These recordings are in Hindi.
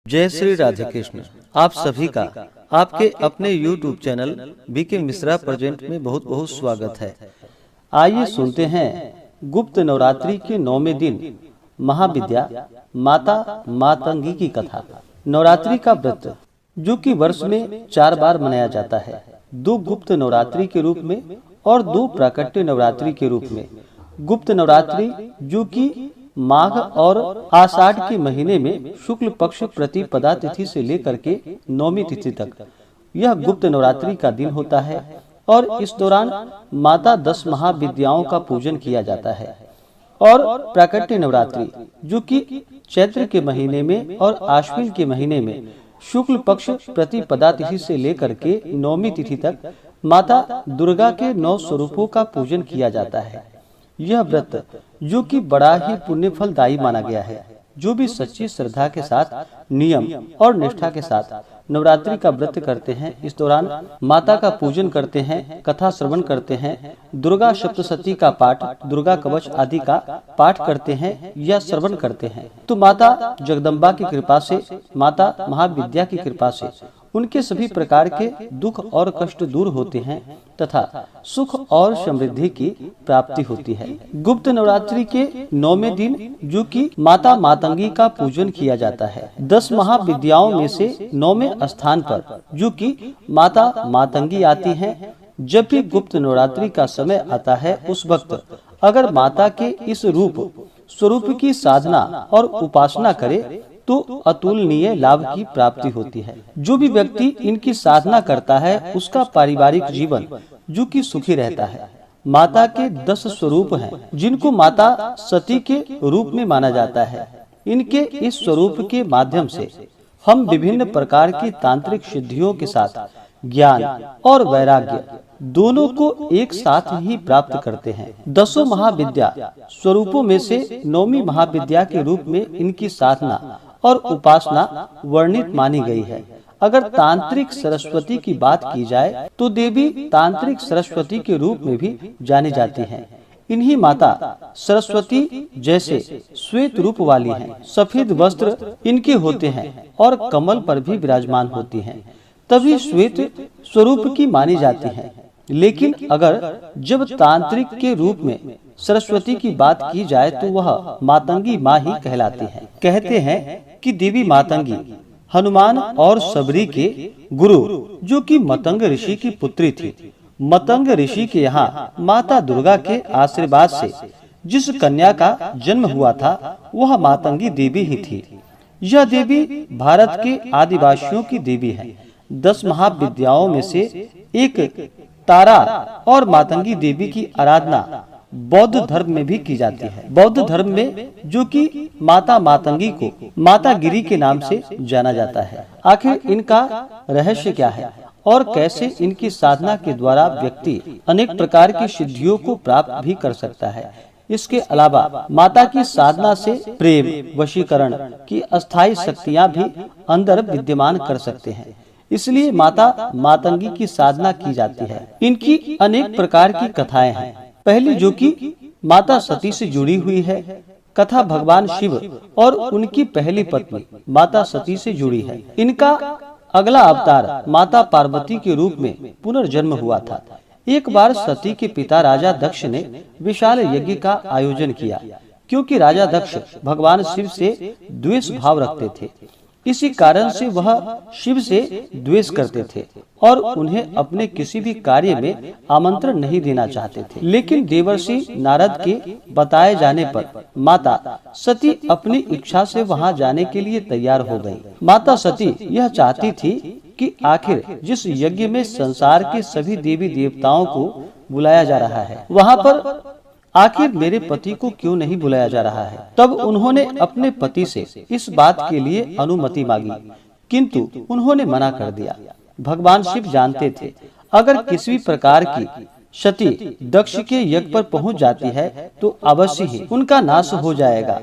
जय श्री राधे कृष्ण। आप सभी का आपके अपने YouTube channel BK Mishra present में बहुत बहुत स्वागत है। आइए सुनते हैं गुप्त नवरात्रि के 9वें दिन महाविद्या माता मातंगी की कथा। नवरात्रि का व्रत जो कि वर्ष में 4 बार मनाया जाता है, 2 गुप्त नवरात्रि के रूप में और 2 प्राकट्य नवरात्रि के रूप में। गुप्त नवरात्रि जो कि माघ और आषाढ़ के महीने में शुक्ल पक्ष प्रतिपदा तिथि से लेकर के 9वीं तिथि तक यह गुप्त नवरात्रि का दिन होता है और इस दौरान माता 10 महाविद्याओं का पूजन किया जाता है। और प्राकट्य नवरात्रि जो कि चैत्र के महीने में और आश्विन के महीने में शुक्ल पक्ष प्रतिपदा तिथि से लेकर के 9वीं तिथि तक माता दुर्गा के 9 स्वरूपों का पूजन किया जाता है। यह व्रत जो कि बड़ा ही पुण्य फलदायी माना गया है। जो भी सच्ची श्रद्धा के साथ नियम और निष्ठा के साथ नवरात्रि का व्रत करते हैं, इस दौरान माता का पूजन करते हैं, कथा श्रवण करते हैं, दुर्गा सप्तशती का पाठ, दुर्गा कवच आदि का पाठ करते हैं या श्रवण करते हैं, तो माता जगदम्बा की कृपा से, माता महाविद्या की कृपा से उनके सभी प्रकार के दुख और कष्ट दूर होते हैं तथा सुख और समृद्धि की प्राप्ति होती है। गुप्त नवरात्रि के 9वें दिन जो कि माता मातंगी का पूजन किया जाता है। 10 महाविद्याओं में से 9वें स्थान पर जो कि माता मातंगी आती हैं। जब भी गुप्त नवरात्रि का समय आता है, उस वक्त अगर माता के इस स्वरूप की साधना और उपासना करे तो अतुलनीय लाभ की प्राप्ति होती है। जो भी व्यक्ति इनकी साधना करता है, उसका पारिवारिक जीवन जो कि सुखी रहता है। माता के 10 स्वरूप हैं, जिनको माता सती के रूप में माना जाता है। इनके इस स्वरूप के माध्यम से हम विभिन्न प्रकार की तांत्रिक सिद्धियों के साथ ज्ञान और वैराग्य दोनों को एक साथ ही प्राप्त करते हैं। 10 महाविद्या स्वरूपों में से 9वीं महाविद्या के रूप में इनकी साधना और उपासना वर्णित मानी गई है। अगर तांत्रिक सरस्वती की बात की जाए तो देवी तांत्रिक सरस्वती के रूप में भी जानी जाती हैं। इन्हीं माता सरस्वती जैसे श्वेत रूप वाली हैं, सफेद वस्त्र इनके होते हैं और कमल पर भी विराजमान होती हैं, तभी श्वेत स्वरूप की मानी जाती हैं। लेकिन अगर जब तांत्रिक के रूप में सरस्वती की बात की जाए तो वह मातंगी माँ ही कहलाती है। कहते हैं कि देवी मातंगी हनुमान और सबरी के गुरु जो कि मतंग ऋषि की पुत्री थी। मतंग ऋषि के यहाँ माता दुर्गा के आशीर्वाद से जिस कन्या का जन्म हुआ था, वह मातंगी देवी ही थी। यह देवी भारत के आदिवासियों की देवी है। 10 महाविद्याओं में से एक तारा और मातंगी देवी की आराधना बौद्ध धर्म में भी की जाती है। बौद्ध धर्म में जो कि माता मातंगी को माता गिरी के नाम से जाना जाता है। आखिर इनका रहस्य क्या है और कैसे इनकी साधना के द्वारा व्यक्ति अनेक प्रकार की सिद्धियों को प्राप्त भी कर सकता है। इसके अलावा माता की साधना से प्रेम वशीकरण की अस्थायी शक्तियाँ भी अंदर विद्यमान कर सकते हैं। इसलिए माता मातंगी की साधना की जाती है। इनकी अनेक प्रकार की कथाएं हैं। पहली जो कि माता सती से जुड़ी हुई है, कथा भगवान शिव और उनकी पहली पत्नी माता सती से जुड़ी है। इनका अगला अवतार माता पार्वती के रूप में पुनर्जन्म हुआ था। एक बार सती के पिता राजा दक्ष ने विशाल यज्ञ का आयोजन किया, क्योंकि राजा दक्ष भगवान शिव से द्वेष भाव रखते थे। इसी कारण से वह शिव से द्वेष करते थे और उन्हें अपने किसी भी कार्य में आमंत्रण नहीं देना चाहते थे। लेकिन देवर्षि नारद के बताए जाने पर माता सती अपनी इच्छा से वहां जाने के लिए तैयार हो गई। माता सती यह चाहती थी कि आखिर जिस यज्ञ में संसार के सभी देवी देवताओं को बुलाया जा रहा है, वहां पर आखिर मेरे पति को क्यों नहीं बुलाया जा रहा है। तब उन्होंने अपने पति से इस बात के लिए अनुमति मांगी, किंतु उन्होंने मना कर दिया। भगवान शिव जानते थे अगर किसी प्रकार की क्षति दक्ष के यज्ञ पर पहुंच जाती है तो अवश्य ही उनका नाश हो जाएगा।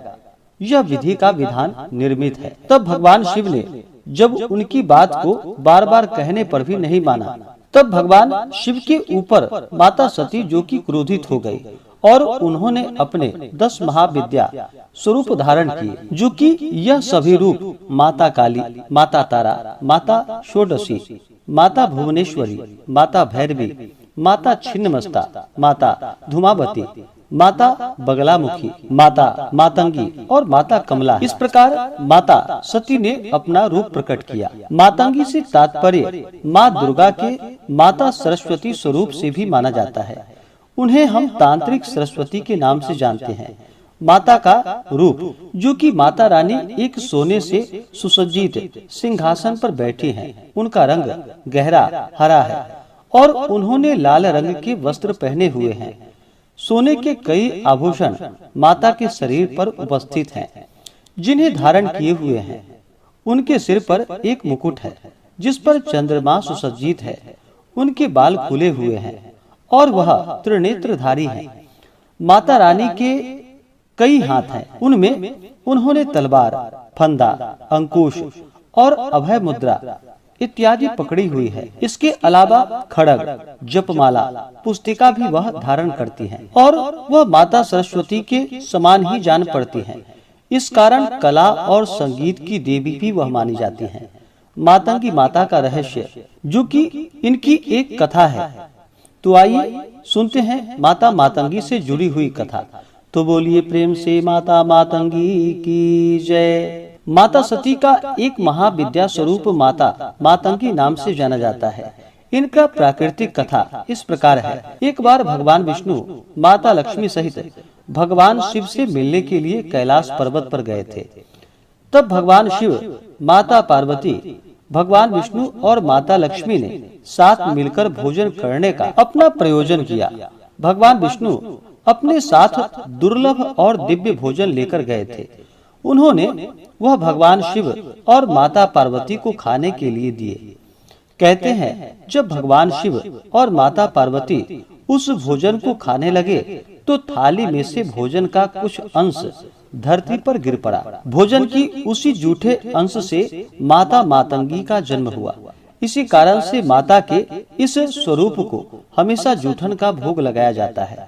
यह विधि का विधान निर्मित है। तब भगवान शिव ने जब उनकी बात को बार बार कहने पर भी नहीं माना, तब भगवान शिव के ऊपर माता सती जो कि क्रोधित हो गई और उन्होंने अपने 10 महाविद्या स्वरूप धारण किए, जो कि यह सभी रूप माता काली, माता तारा, माता षोडशी, माता भुवनेश्वरी, माता भैरवी, माता छिन्नमस्ता, माता धूमावती, माता बगलामुखी, माता मातंगी और माता कमला। इस प्रकार माता सती ने अपना रूप प्रकट किया। मातंगी से तात्पर्य माँ दुर्गा के माता सरस्वती स्वरूप से भी माना जाता है। उन्हें हम तांत्रिक सरस्वती के नाम से जानते हैं। माता का रूप, जो कि माता रानी एक सोने से सुसज्जित सिंहासन पर बैठी हैं। उनका रंग गहरा हरा है और उन्होंने लाल रंग के वस्त्र पहने हुए हैं। सोने के कई आभूषण माता के शरीर पर उपस्थित हैं, जिन्हें धारण किए हुए हैं। उनके सिर पर एक मुकुट है, जिस पर चंद्रमा सुसज्जित है। उनके बाल खुले हुए हैं और वह त्रिनेत्रधारी हैं। माता रानी के कई हाथ हैं, उनमें उन्होंने तलवार, फंदा, अंकुश और अभय मुद्रा इत्यादि पकड़ी हुई है। इसके अलावा खड़ग, जपमाला, पुस्तिका भी वह धारण करती हैं और वह माता सरस्वती के समान ही जान पड़ती हैं। इस कारण कला और संगीत की देवी भी वह मानी जाती हैं। मातंगी माता का रहस्य, जो कि इनकी एक कथा है, तो आइए सुनते हैं माता मातंगी से जुड़ी हुई कथा। तो बोलिए प्रेम से माता मातंगी की जय। माता सती का एक महाविद्या स्वरूप माता मातंगी नाम से जाना जाता है। इनका प्राकृतिक कथा इस प्रकार है। एक बार भगवान विष्णु माता लक्ष्मी सहित भगवान शिव से मिलने के लिए कैलाश पर्वत पर गए थे। तब भगवान शिव, माता पार्वती, भगवान विष्णु और माता लक्ष्मी ने साथ मिलकर भोजन करने का अपना प्रयोजन किया। भगवान विष्णु अपने साथ दुर्लभ और दिव्य भोजन लेकर गए थे। उन्होंने वह भगवान शिव और माता पार्वती को खाने के लिए दिए। कहते हैं, जब भगवान शिव और माता पार्वती उस भोजन को खाने लगे तो थाली में से भोजन का कुछ अंश धरती पर गिर पड़ा। भोजन की उसी जूठे अंश से माता मातंगी का जन्म हुआ। इसी कारण से माता के इस स्वरूप को हमेशा जूठन का भोग लगाया जाता है।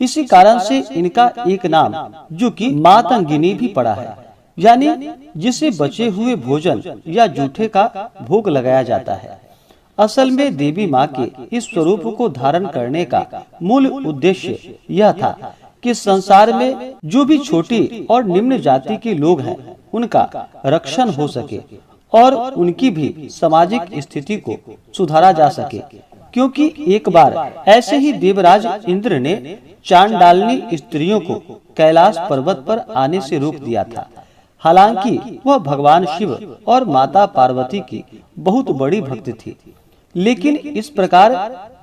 इसी कारण से इनका एक नाम, जो कि मातंगिनी भी पड़ा है, यानी जिसे बचे हुए भोजन या जूठे का भोग लगाया जाता है। असल में देवी माँ के इस स्वरूप को धारण करने का मूल उद्देश्य यह था कि संसार में जो भी छोटी और निम्न जाति के लोग हैं, उनका रक्षण हो सके और उनकी भी सामाजिक स्थिति को सुधारा जा सके। क्योंकि एक बार ऐसे ही देवराज इंद्र ने चांडालनी स्त्रियों को कैलाश पर्वत पर आने से रोक दिया था। हालांकि वह भगवान शिव और माता पार्वती की बहुत बड़ी भक्त थी, लेकिन इस प्रकार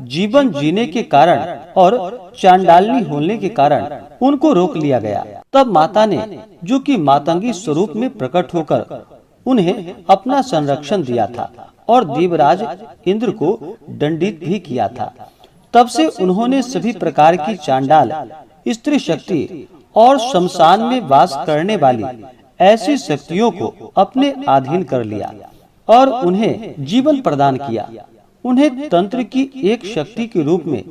जीवन जीने के कारण और चांडालनी होने के कारण उनको रोक लिया गया। तब माता ने, जो कि मातंगी स्वरूप में प्रकट होकर उन्हें अपना संरक्षण दिया था और देवराज इंद्र को दंडित भी किया था। तब से उन्होंने सभी प्रकार की चांडाल, स्त्री शक्ति और शमशान में वास करने वाली ऐसी शक्तियों को अपने अधीन कर लिया और उन्हें जीवन प्रदान किया। उन्हें तंत्र की एक शक्ति के रूप में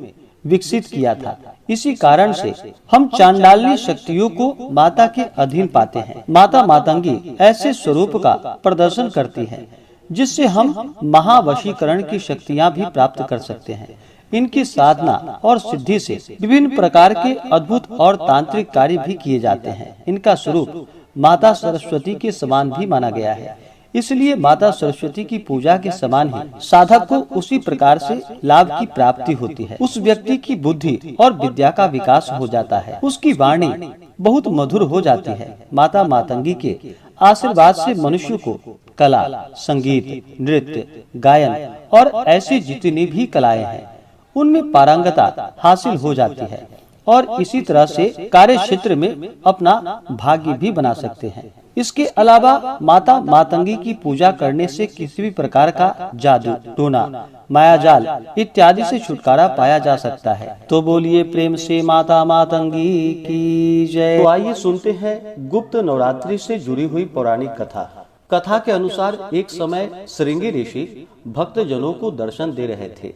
विकसित किया था। इसी कारण से हम चांडालनी शक्तियों को माता के अधीन पाते हैं। माता मातंगी ऐसे स्वरूप का प्रदर्शन करती है, जिससे हम महावशीकरण की शक्तियां भी प्राप्त कर सकते हैं। इनकी साधना और सिद्धि से विभिन्न प्रकार के अद्भुत और तांत्रिक कार्य भी किए जाते हैं। इनका स्वरूप माता सरस्वती के समान भी माना गया है। इसलिए माता सरस्वती की पूजा के समान ही साधक को उसी प्रकार से लाभ की प्राप्ति होती है। उस व्यक्ति की बुद्धि और विद्या का विकास हो जाता है। उसकी वाणी बहुत मधुर हो जाती है। माता मातंगी के आशीर्वाद से मनुष्य को कला, संगीत, नृत्य, गायन और ऐसी जितनी भी कलाएं हैं, उनमें पारंगता हासिल हो जाती है और इसी तरह से कार्य क्षेत्र में अपना भाग्य भी बना सकते हैं। इसके अलावा माता मातंगी की पूजा करने से किसी भी प्रकार का जादू, टोना, मायाजाल इत्यादि से छुटकारा पाया जा सकता है। तो बोलिए प्रेम से माता मातंगी की जय। तो आइए सुनते हैं गुप्त नवरात्रि से जुड़ी हुई पौराणिक कथा। कथा के अनुसार एक समय श्रृंगी ऋषि भक्त जनों को दर्शन दे रहे थे।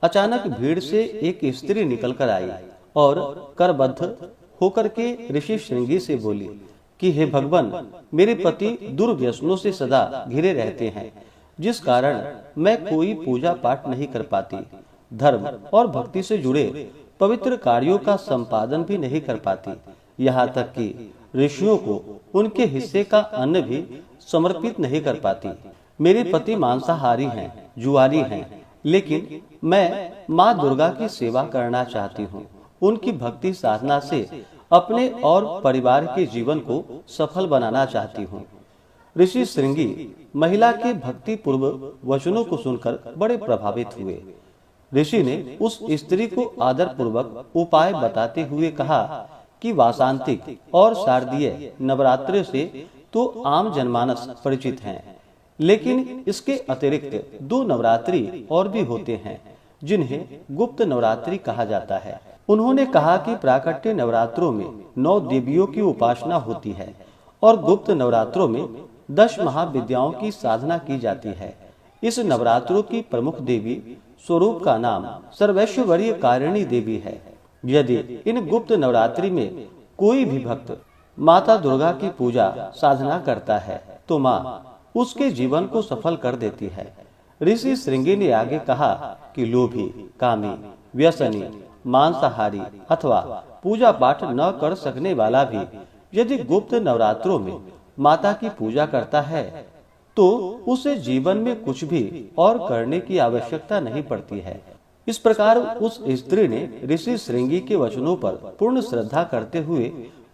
अचानक भीड़ से एक स्त्री निकलकर आई और करबद्ध होकर के ऋषि श्रृंगी से बोली कि हे भगवान, मेरे पति दुर्व्यसनों से सदा घिरे रहते हैं, जिस कारण मैं कोई पूजा पाठ नहीं कर पाती, धर्म और भक्ति से जुड़े पवित्र कार्यों का संपादन भी नहीं कर पाती, यहाँ तक कि ऋषियों को उनके हिस्से का अन्न भी समर्पित नहीं कर पाती। मेरे पति मांसाहारी हैं, जुआरी हैं, लेकिन मैं माँ दुर्गा की सेवा करना चाहती हूँ। उनकी भक्ति साधना से अपने और परिवार के जीवन को सफल बनाना चाहती हूँ। ऋषि श्रृंगी महिला के भक्ति पूर्व वचनों को सुनकर बड़े प्रभावित हुए। ऋषि ने उस स्त्री को आदर पूर्वक उपाय बताते हुए कहा कि वासांतिक और शारदीय नवरात्रि से तो आम जनमानस परिचित हैं, लेकिन इसके अतिरिक्त 2 नवरात्रि और भी होते हैं, जिन्हें गुप्त नवरात्रि कहा जाता है। उन्होंने कहा कि प्राकट्य नवरात्रों में 9 देवियों की उपासना होती है और गुप्त नवरात्रों में 10 महाविद्याओं की साधना की जाती है। इस नवरात्रों की प्रमुख देवी स्वरूप का नाम सर्वैश्वर्य कारिणी देवी है। यदि इन गुप्त नवरात्रि में कोई भी भक्त माता दुर्गा की पूजा साधना करता है तो माँ उसके जीवन को सफल कर देती है। ऋषि श्रृंगी ने आगे कहा कि लोभी, कामी, व्यसनी, मांसाहारी अथवा पूजा पाठ न कर सकने वाला भी यदि गुप्त नवरात्रों में माता की पूजा करता है तो उसे जीवन में कुछ भी और करने की आवश्यकता नहीं पड़ती है। इस प्रकार उस स्त्री ने ऋषि श्रृंगी के वचनों पर पूर्ण श्रद्धा करते हुए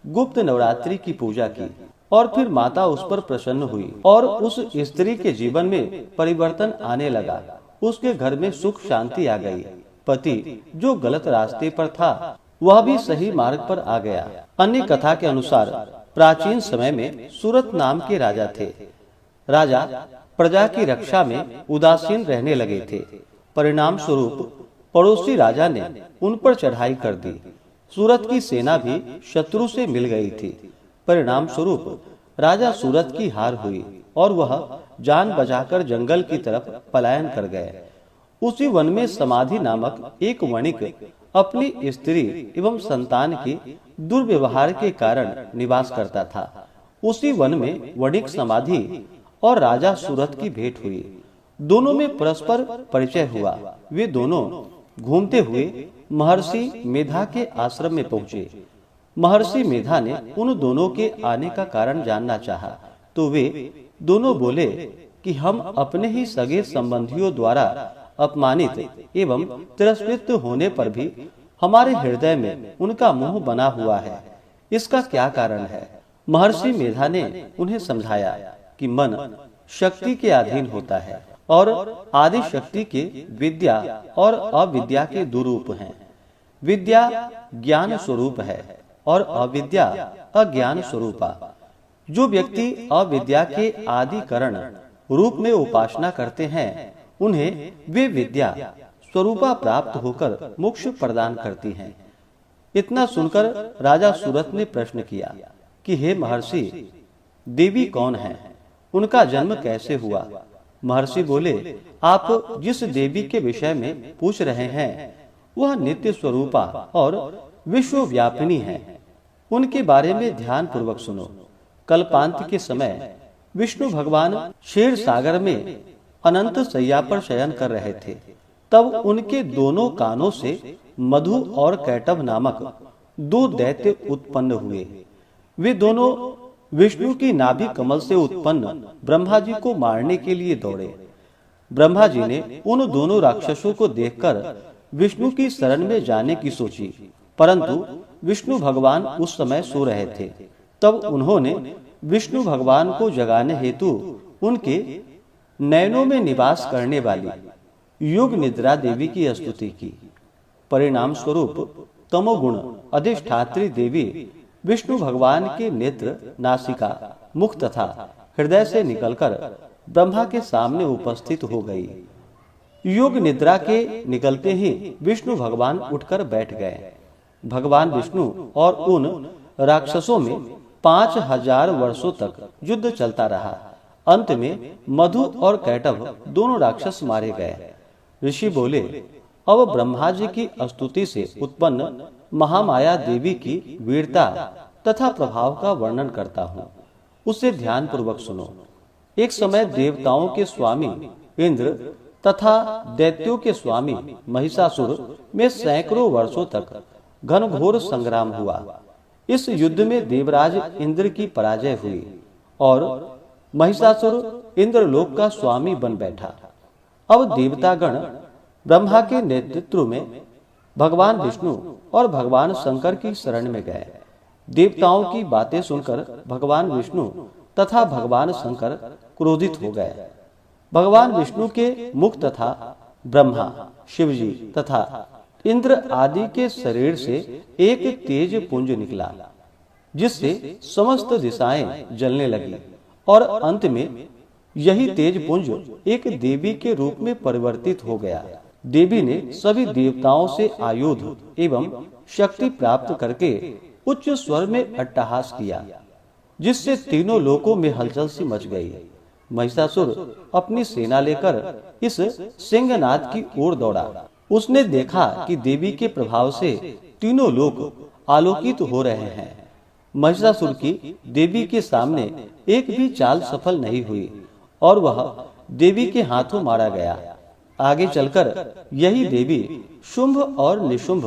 गुप्त नवरात्रि की पूजा की और फिर माता उस पर प्रसन्न हुई और उस स्त्री के जीवन में परिवर्तन आने लगा। उसके घर में सुख शांति आ गई। पति जो गलत रास्ते पर था वह भी सही मार्ग पर आ गया। अन्य कथा के अनुसार प्राचीन समय में सूरत नाम के राजा थे। राजा प्रजा की रक्षा में उदासीन रहने लगे थे। परिणाम स्वरूप पड़ोसी राजा ने उन पर चढ़ाई कर दी। सूरत की सेना भी शत्रु से मिल गई थी। परिणाम स्वरूप राजा सूरत की हार हुई और वह जान बचाकर जंगल की तरफ पलायन कर गए। उसी वन में समाधि नामक एक वणिक अपनी स्त्री एवं संतान के दुर्व्यवहार के कारण निवास करता था। उसी वन में वणिक समाधि और राजा सूरत की भेंट हुई। दोनों में परस्पर परिचय हुआ। वे दोनों घूमते हुए महर्षि मेधा के आश्रम में पहुंचे। महर्षि मेधा ने उन दोनों के आने का कारण जानना चाहा, तो वे दोनों बोले कि हम अपने ही सगे संबंधियों द्वारा अपमानित एवं तिरस्कृत होने पर भी हमारे हृदय में उनका मोह बना हुआ है। इसका क्या कारण है? महर्षि मेधा ने उन्हें समझाया कि मन शक्ति के अधीन होता है और आदि शक्ति के विद्या और अविद्या के दो रूप हैं। विद्या ज्ञान स्वरूप है और अविद्या अज्ञान स्वरूपा। जो व्यक्ति अविद्या के आदि कारण रूप में उपासना करते हैं उन्हें वे विद्या स्वरूपा प्राप्त होकर मोक्ष प्रदान करती हैं। इतना सुनकर राजा सूरत ने प्रश्न किया कि हे महर्षि, देवी कौन है? उनका जन्म कैसे हुआ? महर्षि बोले, आप जिस देवी के विषय में पूछ रहे हैं वह नित्य स्वरूपा और विश्वव्यापिनी है। उनके बारे में ध्यान पूर्वक सुनो। कल्पांत के समय विष्णु भगवान क्षीर सागर में अनंत शैया पर शयन कर रहे थे। तब उनके दोनों कानों से मधु और कैटभ नामक 2 दैत्य उत्पन्न हुए। वे दोनों विष्णु की नाभि कमल से उत्पन्न ब्रह्मा जी को मारने के लिए दौड़े। ब्रह्मा जी ने उन दोनों राक्षसों को देखकर विष्णु की शरण में जाने की सोची, परंतु विष्णु भगवान उस समय सो रहे थे। तब उन्होंने विष्णु भगवान को जगाने हेतु उनके नयनों में निवास करने वाली योग निद्रा देवी की स्तुति की। परिणाम स्वरूप तमोगुण अधिष्ठात्री देवी विष्णु भगवान के नेत्र, नासिका, मुख तथा हृदय से निकलकर ब्रह्मा के सामने उपस्थित हो गई। योग निद्रा के निकलते ही विष्णु भगवान उठकर बैठ गए। भगवान विष्णु और उन राक्षसों में 5000 वर्षों तक युद्ध चलता रहा। अंत में मधु और कैटभ दोनों राक्षस मारे गए। ऋषि बोले, अब ब्रह्मा जी की स्तुति से उत्पन्न महामाया देवी की वीरता तथा प्रभाव का वर्णन करता हूँ। उसे ध्यान पूर्वक सुनो। एक समय देवताओं के स्वामी इंद्र तथा दैत्यों के स्वामी महिषासुर में सैकड़ों वर्षों तक घनघोर संग्राम हुआ। इस युद्ध में देवराज इंद्र की पराजय हुई और महिषासुर इंद्रलोक का स्वामी बन बैठा। अब देवतागण ब्रह्मा के नेतृत्व में भगवान विष्णु और भगवान शंकर की शरण में गए। देवताओं की बातें सुनकर भगवान विष्णु तथा भगवान शंकर क्रोधित हो गए। भगवान विष्णु के मुख तथा ब्रह्मा, शिवजी तथा इंद्र आदि के शरीर से एक तेज पुंज निकला, जिससे समस्त दिशाएं जलने लगी और अंत में यही तेज पुंज एक देवी के रूप में परिवर्तित हो गया। देवी ने सभी देवताओं से आयुध एवं शक्ति प्राप्त करके उच्च स्वर में अट्टहास किया, जिससे तीनों लोकों में हलचल सी मच गई। महिषासुर अपनी सेना लेकर इस सिंहनाद की ओर दौड़ा। उसने देखा कि देवी के प्रभाव से तीनों लोक आलोकित हो रहे हैं। महिषासुर की देवी के सामने एक भी चाल सफल नहीं हुई और वह देवी के हाथों मारा गया। आगे चलकर यही देवी शुंभ और निशुंभ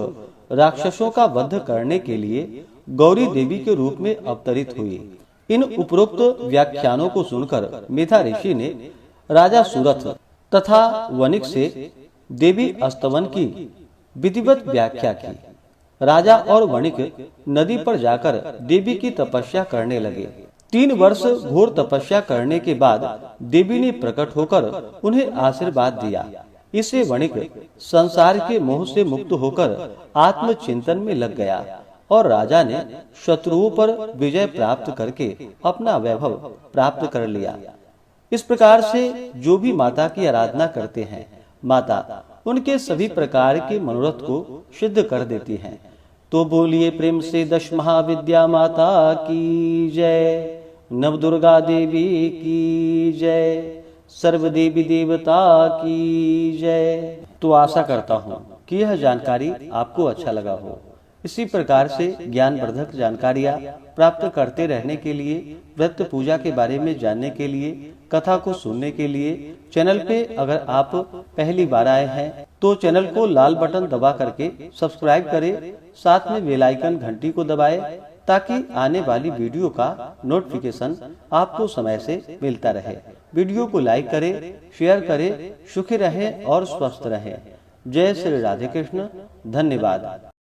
राक्षसों का वध करने के लिए गौरी देवी के रूप में अवतरित हुई। इन उपरोक्त व्याख्यानों को सुनकर मेधा ऋषि ने राजा सुरथ तथा वणिक से देवी अस्तवन की विधिवत व्याख्या की। राजा और वणिक नदी पर जाकर देवी की तपस्या करने लगे। 3 वर्ष घोर तपस्या करने के बाद देवी ने प्रकट होकर उन्हें आशीर्वाद दिया। इससे वणिक संसार के मोह से मुक्त होकर आत्मचिंतन में लग गया और राजा ने शत्रुओं पर विजय प्राप्त करके अपना वैभव प्राप्त कर लिया। इस प्रकार से जो भी माता की आराधना करते हैं, माता उनके सभी प्रकार के मनोरथ को सिद्ध कर देती हैं। तो बोलिए प्रेम से दश महाविद्या माता की जय, नव दुर्गा देवी की जय, सर्व देवी देवता की जय। तो आशा करता हूँ कि यह जानकारी आपको अच्छा लगा हो। इसी प्रकार से ज्ञानवर्धक जानकारियाँ प्राप्त करते रहने के लिए, व्रत पूजा के बारे में जानने के लिए, कथा को सुनने के लिए चैनल पे अगर आप पहली बार आए हैं तो चैनल को लाल बटन दबा करके सब्सक्राइब करें, साथ में बेल आइकन घंटी को दबाएं ताकि आने वाली वीडियो का नोटिफिकेशन आपको समय से मिलता रहे। वीडियो को लाइक करें, शेयर करें। सुखी रहें और स्वस्थ रहें। जय श्री राधे कृष्ण। धन्यवाद।